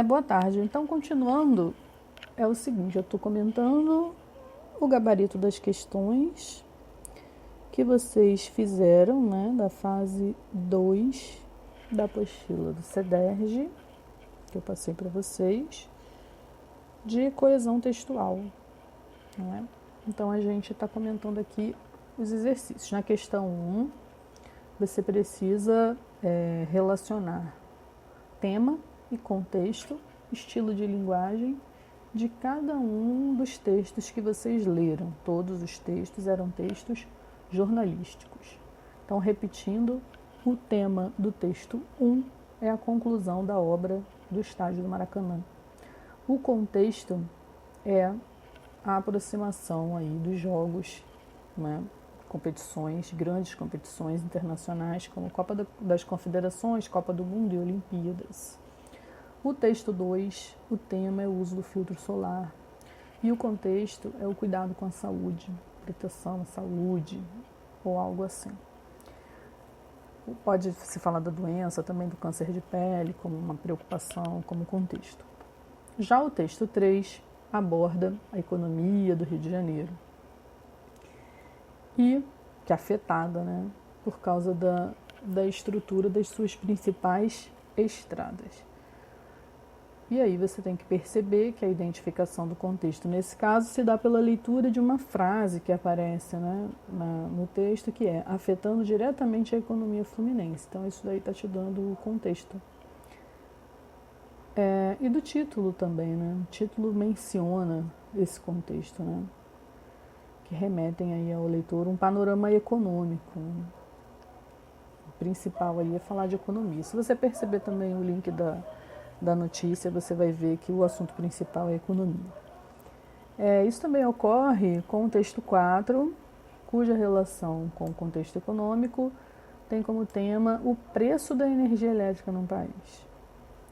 Boa tarde. Então, continuando, é o seguinte, eu estou comentando o gabarito das questões que vocês fizeram, né, da fase 2 da apostila do CEDERJ, que eu passei para vocês, de coesão textual, né? Então, a gente está comentando aqui os exercícios. Na questão 1, você precisa relacionar tema e contexto, estilo de linguagem de cada um dos textos que vocês leram. Todos os textos eram textos jornalísticos. Então, repetindo, o tema do texto 1 é a conclusão da obra do Estádio do Maracanã. O contexto é a aproximação aí dos jogos, né, competições, grandes competições internacionais, como Copa das Confederações, Copa do Mundo e Olimpíadas. O texto 2, o tema é o uso do filtro solar. E o contexto é o cuidado com a saúde, proteção à saúde, ou algo assim. Pode se falar da doença, também do câncer de pele, como uma preocupação, como contexto. Já o texto 3 aborda a economia do Rio de Janeiro. E que é afetada, né, por causa da estrutura das suas principais estradas. E aí você tem que perceber que a identificação do contexto, nesse caso, se dá pela leitura de uma frase que aparece, né, no texto, que é afetando diretamente a economia fluminense. Então, isso daí está te dando o contexto. E do título também, né? O título menciona esse contexto, né? Que remetem aí ao leitor um panorama econômico. O principal aí é falar de economia. Se você perceber também o link da notícia, você vai ver que o assunto principal é economia. Isso também ocorre com o texto 4, cuja relação com o contexto econômico tem como tema o preço da energia elétrica no país.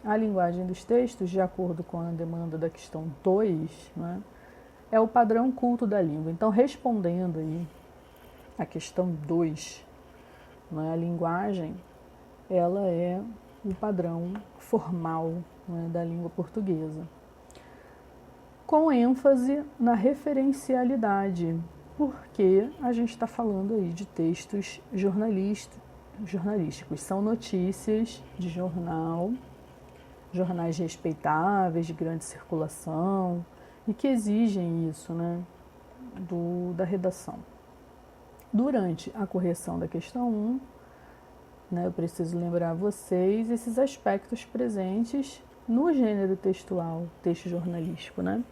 A linguagem dos textos, de acordo com a demanda da questão 2, né, é o padrão culto da língua. Então, respondendo aí a questão 2, né, a linguagem, ela é o padrão formal, né, da língua portuguesa, com ênfase na referencialidade, porque a gente está falando aí de textos jornalísticos, são notícias de jornais respeitáveis, de grande circulação, e que exigem isso, né, da redação. Durante a correção da questão 1, né, eu preciso lembrar a vocês esses aspectos presentes no gênero textual, texto jornalístico, né?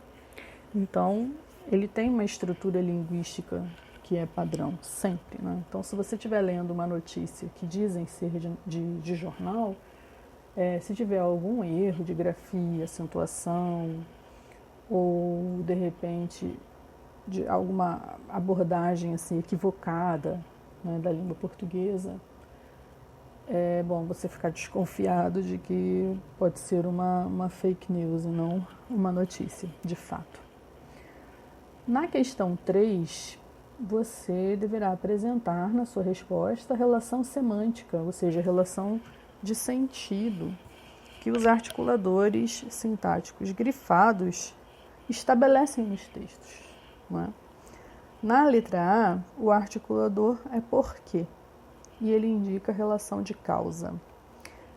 Então, ele tem uma estrutura linguística que é padrão, sempre, né? Então, se você estiver lendo uma notícia que dizem ser de jornal, se tiver algum erro de grafia, acentuação, ou, de repente, de alguma abordagem assim, equivocada, né, da língua portuguesa, é bom você ficar desconfiado de que pode ser uma fake news e não uma notícia, de fato. Na questão 3, você deverá apresentar na sua resposta a relação semântica, ou seja, a relação de sentido que os articuladores sintáticos grifados estabelecem nos textos, não é? Na letra A, o articulador é porque, e ele indica a relação de causa.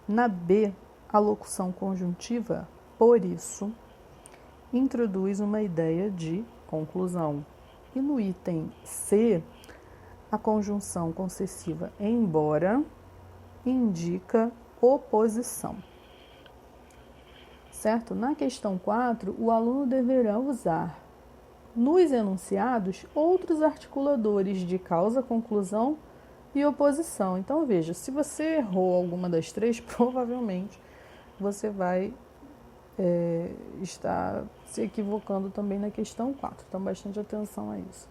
Na B, a locução conjuntiva, por isso, introduz uma ideia de conclusão. E no item C, a conjunção concessiva embora indica oposição. Certo? Na questão 4, o aluno deverá usar nos enunciados outros articuladores de causa, conclusão e oposição. Então, veja, se você errou alguma das três, provavelmente você vai estar se equivocando também na questão 4. Então, bastante atenção a isso.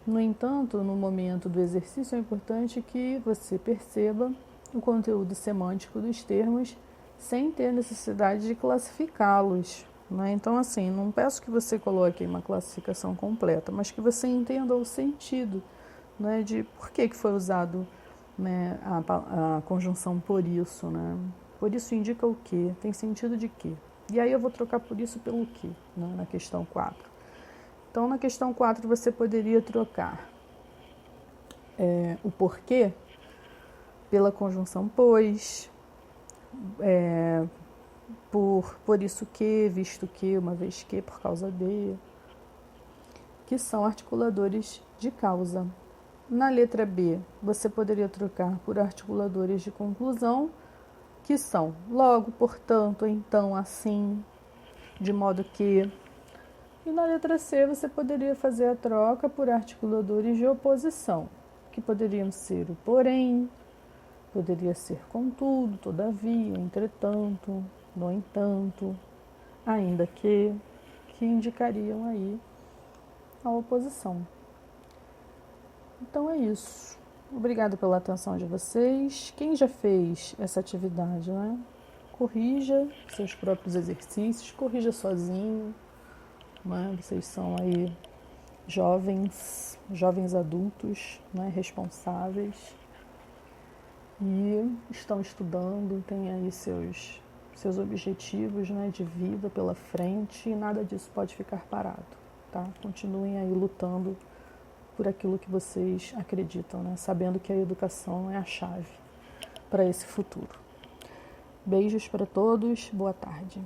No entanto, no momento do exercício, é importante que você perceba o conteúdo semântico dos termos sem ter necessidade de classificá-los, né? Então, assim, não peço que você coloque uma classificação completa, mas que você entenda o sentido, né, de por que foi usado, né, a conjunção por isso, né? Por isso indica o quê? Tem sentido de quê? E aí eu vou trocar por isso pelo que, né, na questão 4. Então, na questão 4, você poderia trocar o porquê pela conjunção pois, por isso que, visto que, uma vez que, por causa de, que são articuladores de causa. Na letra B, você poderia trocar por articuladores de conclusão, que são logo, portanto, então, assim, de modo que. E na letra C, você poderia fazer a troca por articuladores de oposição, que poderiam ser o porém, poderia ser contudo, todavia, entretanto, no entanto, ainda que indicariam aí a oposição. Então é isso. Obrigada pela atenção de vocês. Quem já fez essa atividade, né? Corrija seus próprios exercícios, corrija sozinho, né? Vocês são aí jovens adultos, né? Responsáveis e estão estudando, têm aí seus objetivos, né? De vida pela frente e nada disso pode ficar parado, tá? Continuem aí lutando por aquilo que vocês acreditam, né? Sabendo que a educação é a chave para esse futuro. Beijos para todos, boa tarde.